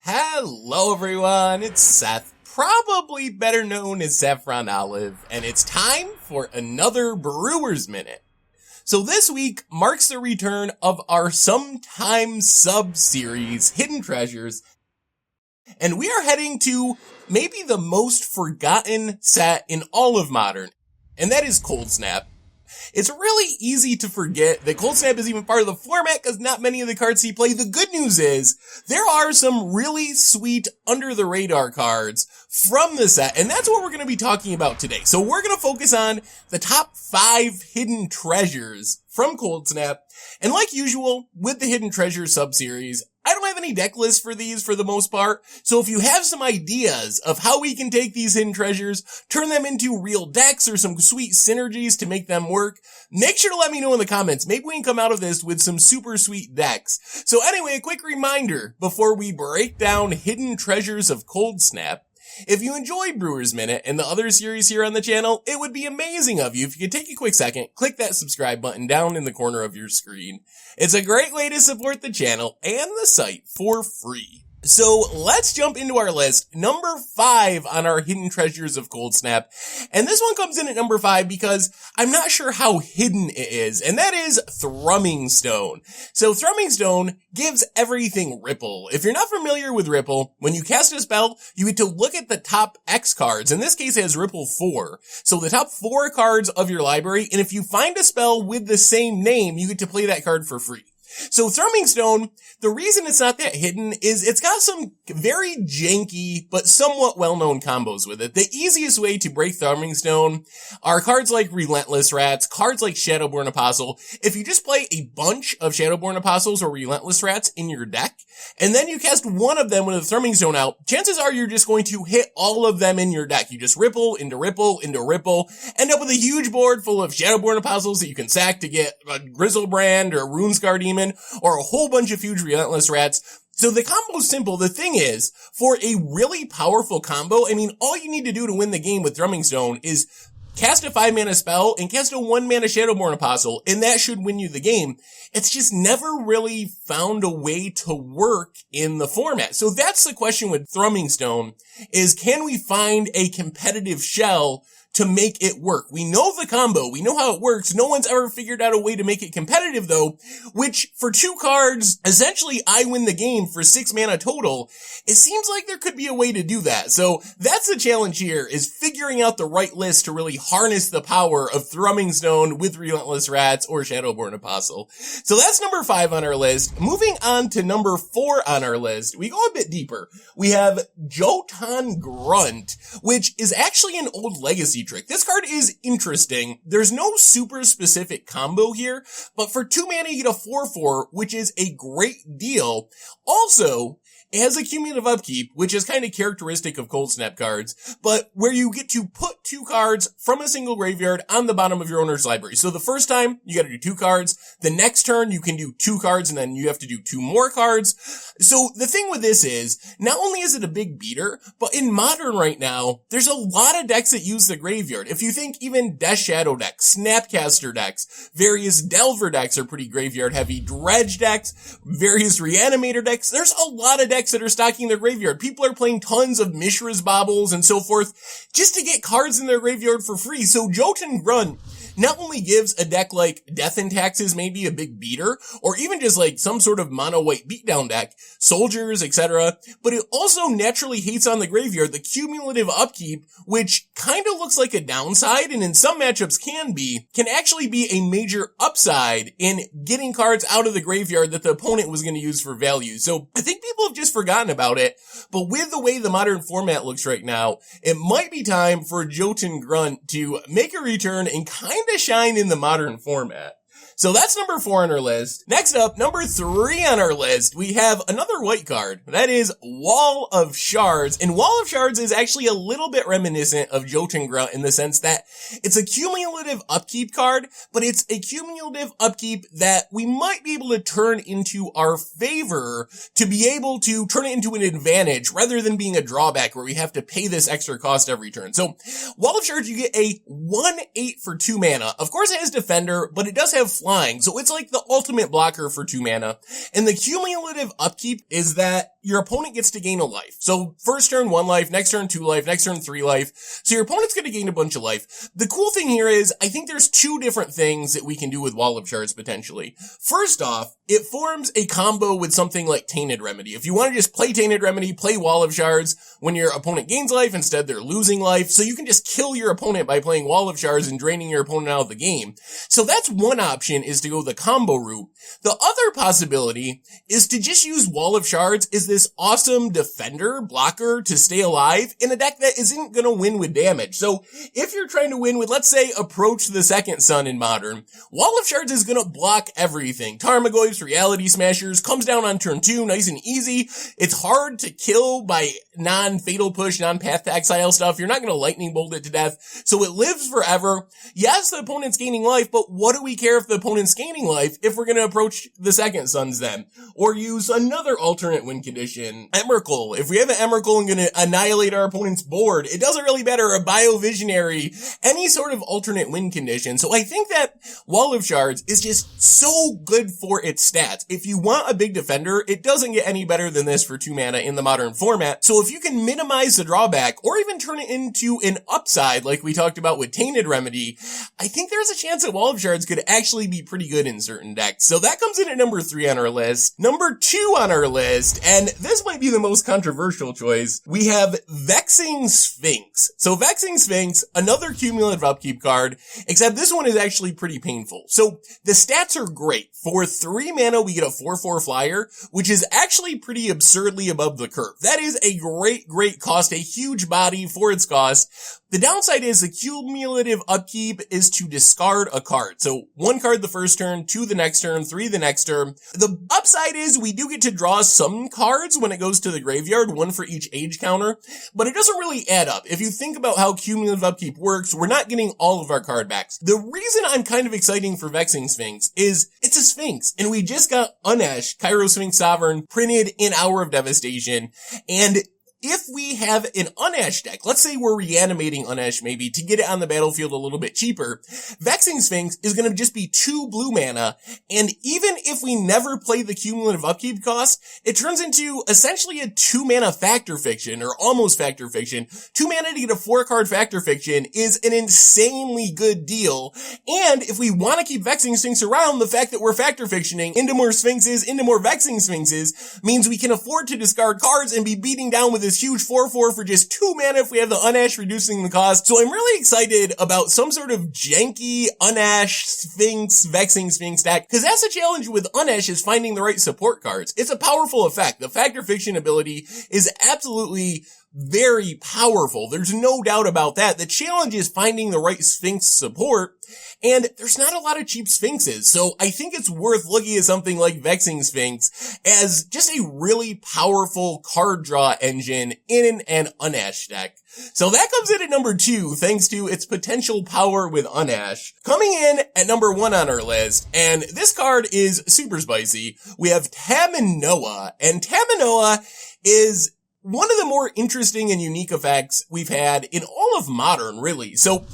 Hello everyone, it's Seth, probably better known as Saffron Olive, and it's time for another Brewer's Minute. So this week marks the return of our sometimes sub-series, Hidden Treasures, and we are heading to maybe the most forgotten set in all of Modern, and that is Coldsnap. It's really easy to forget that Coldsnap is even part of the format because not many of the cards he play. The good news is there are some really sweet under the radar cards from the set, and that's what we're going to be talking about today. So we're going to focus on the top 5 hidden treasures from Coldsnap. And like usual with the Hidden Treasure sub-series, I don't have any deck lists for these for the most part, so if you have some ideas of how we can take these hidden treasures, turn them into real decks or some sweet synergies to make them work, make sure to let me know in the comments. Maybe we can come out of this with some super sweet decks. So anyway, a quick reminder before we break down Hidden Treasures of Coldsnap. If you enjoy Brewer's Minute and the other series here on the channel, it would be amazing of you if you could take a quick second, click that subscribe button down in the corner of your screen. It's a great way to support the channel and the site for free. So let's jump into our list. Number 5 on our Hidden Treasures of Coldsnap. And this one comes in at number 5 because I'm not sure how hidden it is, and that is Therming Stone. So Therming Stone gives everything Ripple. If you're not familiar with Ripple, when you cast a spell, you get to look at the top X cards. In this case, it has Ripple 4. So the top 4 cards of your library, and if you find a spell with the same name, you get to play that card for free. So Therming Stone, the reason it's not that hidden is it's got some very janky but somewhat well-known combos with it. The easiest way to break Therming Stone are cards like Relentless Rats, cards like Shadowborn Apostle. If you just play a bunch of Shadowborn Apostles or Relentless Rats in your deck, and then you cast one of them with a Therming Stone out, chances are you're just going to hit all of them in your deck. You just ripple into ripple into ripple, end up with a huge board full of Shadowborn Apostles that you can sack to get a Grizzlebrand or a Runescar Demon, or a whole bunch of huge Relentless Rats. So the combo's simple. The thing is, for a really powerful combo, I mean, all you need to do to win the game with Therming Stone is cast a 5-mana spell and cast a 1-mana Shadowborn Apostle, and that should win you the game. It's just never really found a way to work in the format. So that's the question with Therming Stone, is can we find a competitive shell to make it work? We know the combo. We know how it works. No one's ever figured out a way to make it competitive though, which for 2 cards, essentially I win the game for 6 mana total. It seems like there could be a way to do that. So that's the challenge here, is figuring out the right list to really harness the power of Therming Stone with Relentless Rats or Shadowborn Apostle. So that's number 5 on our list. Moving on to number 4 on our list, we go a bit deeper. We have Jotun Grunt, which is actually an old legacy trick. This card is interesting. There's no super specific combo here, but for 2 mana you get a 4/4, which is a great deal. Also, it has a cumulative upkeep, which is kind of characteristic of Coldsnap cards, but where you get to put 2 cards from a single graveyard on the bottom of your owner's library. So the first time, you gotta do 2 cards. The next turn, you can do 2 cards, and then you have to do 2 more cards. So the thing with this is, not only is it a big beater, but in Modern right now, there's a lot of decks that use the graveyard. If you think even Death Shadow decks, Snapcaster decks, various Delver decks are pretty graveyard heavy, Dredge decks, various Reanimator decks, there's a lot of decks that are stocking their graveyard. People are playing tons of Mishra's Baubles and so forth just to get cards in their graveyard for free. So Jotun Grunt not only gives a deck like Death and Taxes maybe a big beater, or even just like some sort of mono-white beatdown deck, Soldiers, etc., but it also naturally hates on the graveyard the cumulative upkeep, which kind of looks like a downside, and in some matchups can actually be a major upside in getting cards out of the graveyard that the opponent was going to use for value. So I think people have just forgotten about it, but with the way the Modern format looks right now, it might be time for Jotun Grunt to make a return and kind of shine in the Modern format. So that's number 4 on our list. Next up, number 3 on our list, we have another white card. That is Wall of Shards. And Wall of Shards is actually a little bit reminiscent of Jotun Grunt in the sense that it's a cumulative upkeep card, but it's a cumulative upkeep that we might be able to turn into our favor to be able to turn it into an advantage rather than being a drawback where we have to pay this extra cost every turn. So Wall of Shards, you get a 1/8 for 2 mana. Of course it has Defender, but it does have flying, so it's like the ultimate blocker for 2 mana. And the cumulative upkeep is that your opponent gets to gain a life. So first turn 1 life, next turn 2 life, next turn 3 life. So your opponent's going to gain a bunch of life. The cool thing here is I think there's 2 different things that we can do with Wall of Shards potentially. First off, it forms a combo with something like Tainted Remedy. If you want to just play Tainted Remedy, play Wall of Shards when your opponent gains life, instead they're losing life. So you can just kill your opponent by playing Wall of Shards and draining your opponent out of the game. So that's one option, is to go the combo route. The other possibility is to just use Wall of Shards as this awesome defender blocker to stay alive in a deck that isn't going to win with damage. So if you're trying to win with, let's say, Approach the Second Sun in Modern, Wall of Shards is going to block everything. Tarmogoyfs, Reality Smashers, comes down on turn 2, nice and easy. It's hard to kill by non-fatal push, non-path to exile stuff. You're not going to lightning bolt it to death. So it lives forever. Yes, the opponent's gaining life, but what do we care if the opponent's gaining life if we're going to approach the Second Suns then? Or use another alternate win condition, Emrakul. If we have an Emrakul and going to annihilate our opponent's board, it doesn't really matter, a Biovisionary, any sort of alternate win condition. So I think that Wall of Shards is just so good for its stats. If you want a big defender, it doesn't get any better than this for 2 mana in the Modern format. So if you can minimize the drawback, or even turn it into an upside like we talked about with Tainted Remedy, I think there's a chance that Wall of Shards could actually be pretty good in certain decks. So that comes in at number 3 on our list. Number 2 on our list, and this might be the most controversial choice, we have Vanquishing Sphinx. So Vanquishing Sphinx, another cumulative upkeep card, except this one is actually pretty painful. So the stats are great. For 3 mana, we get a 4/4 flyer, which is actually pretty absurdly above the curve. That is a great cost, a huge body for its cost. The downside is the cumulative upkeep is to discard a card. So 1 card the first turn, 2 the next turn, 3 the next turn. The upside is we do get to draw some cards when it goes to the graveyard, 1 for each age counter, but it doesn't really add up. If you think about how cumulative upkeep works, we're not getting all of our card backs. The reason I'm kind of exciting for Vanquishing Sphinx is it's a Sphinx, and we just got Unesh, Cairo Sphinx Sovereign, printed in Hour of Devastation, and if we have an Unesh deck, let's say we're reanimating Unesh maybe to get it on the battlefield a little bit cheaper, Vanquishing Sphinx is going to just be 2 blue mana, and even if we never play the cumulative upkeep cost, it turns into essentially a 2 mana Factor Fiction, or almost Factor Fiction. 2 mana to get a 4-card Factor Fiction is an insanely good deal, and if we want to keep Vanquishing Sphinx around, the fact that we're Factor Fictioning into more Sphinxes, into more Vanquishing Sphinxes, means we can afford to discard cards and be beating down with this huge 4/4 for just 2 mana if we have the Unesh reducing the cost. So I'm really excited about some sort of janky Unesh Sphinx, Vanquishing Sphinx deck, because that's the challenge with Unesh, is finding the right support cards. It's a powerful effect. The Factor Fiction ability is absolutely very powerful. There's no doubt about that. The challenge is finding the right Sphinx support, and there's not a lot of cheap Sphinxes. So I think it's worth looking at something like Vanquishing Sphinx as just a really powerful card draw engine in an Unesh deck. So that comes in at number 2, thanks to its potential power with Unesh. Coming in at number 1 on our list, and this card is super spicy, we have Tamanoah, and Tamanoah is one of the more interesting and unique effects we've had in all of Modern, really. So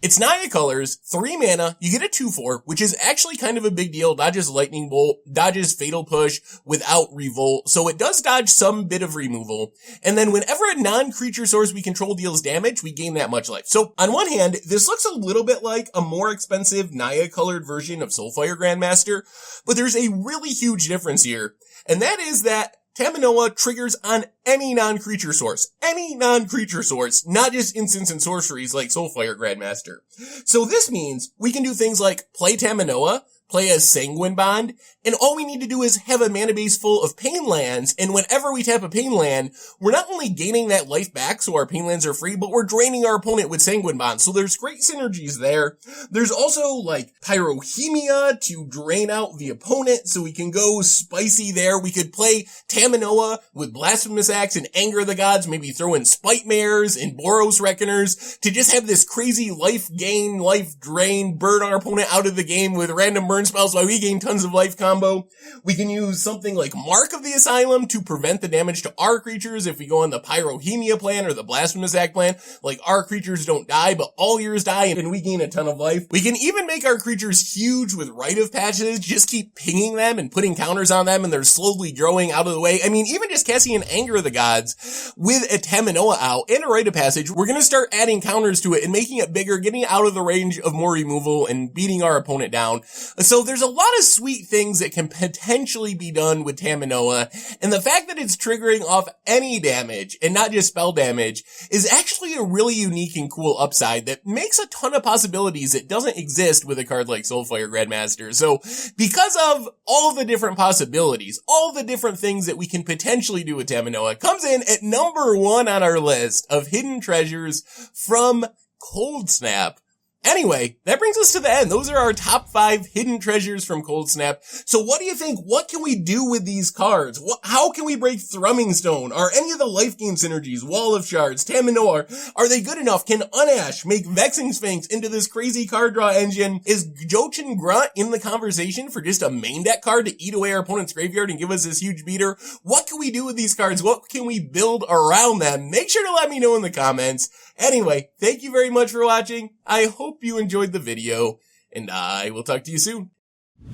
it's Naya colors, 3 mana, you get a 2/4, which is actually kind of a big deal. Dodges Lightning Bolt, dodges Fatal Push without Revolt, so it does dodge some bit of removal. And then whenever a non-creature source we control deals damage, we gain that much life. So on one hand, this looks a little bit like a more expensive Naya colored version of Soulfire Grandmaster, but there's a really huge difference here. And that is that Tamanoah triggers on any non-creature source. Any non-creature source, not just instants and sorceries like Soulfire Grandmaster. So this means we can do things like play Tamanoah, play a Sanguine Bond, and all we need to do is have a mana base full of pain lands, and whenever we tap a pain land, we're not only gaining that life back so our pain lands are free, but we're draining our opponent with Sanguine Bond. So there's great synergies there. There's also like Pyrohemia to drain out the opponent, so we can go spicy there. We could play Tamanoah with Blasphemous Axe and Anger the Gods, maybe throw in Spite Mares and Boros Reckoners to just have this crazy life gain, life drain, burn our opponent out of the game with random burns burn spells while we gain tons of life combo. We can use something like Mark of the Asylum to prevent the damage to our creatures if we go on the Pyrohemia plan or the Blasphemous Act plan. Like, our creatures don't die, but all yours die, and we gain a ton of life. We can even make our creatures huge with Rite of Passage, just keep pinging them and putting counters on them, and they're slowly growing out of the way. I mean, even just casting an Anger of the Gods with a Tamanoah out and a Rite of Passage, we're gonna start adding counters to it and making it bigger, getting out of the range of more removal and beating our opponent down. So there's a lot of sweet things that can potentially be done with Tamanoah, and the fact that it's triggering off any damage and not just spell damage is actually a really unique and cool upside that makes a ton of possibilities that doesn't exist with a card like Soulfire Grandmaster. So because of all the different possibilities, all the different things that we can potentially do with Tamanoah, comes in at number 1 on our list of hidden treasures from Coldsnap. Anyway, that brings us to the end. Those are our top 5 hidden treasures from Coldsnap. So what do you think? What can we do with these cards? How can we break Therming Stone? Are any of the life gain synergies, Wall of Shards, Tamanoah, are they good enough? Can Unash make Vanquishing Sphinx into this crazy card draw engine? Is Jotun Grunt in the conversation for just a main deck card to eat away our opponent's graveyard and give us this huge beater? What can we do with these cards? What can we build around them? Make sure to let me know in the comments. Anyway, thank you very much for watching. I hope you enjoyed the video, and I will talk to you soon.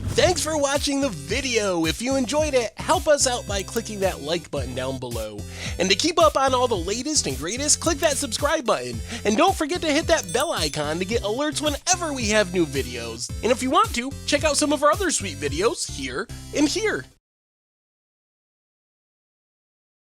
Thanks for watching the video. If you enjoyed it, help us out by clicking that like button down below. And to keep up on all the latest and greatest, click that subscribe button. And don't forget to hit that bell icon to get alerts whenever we have new videos. And if you want to, check out some of our other sweet videos here and here.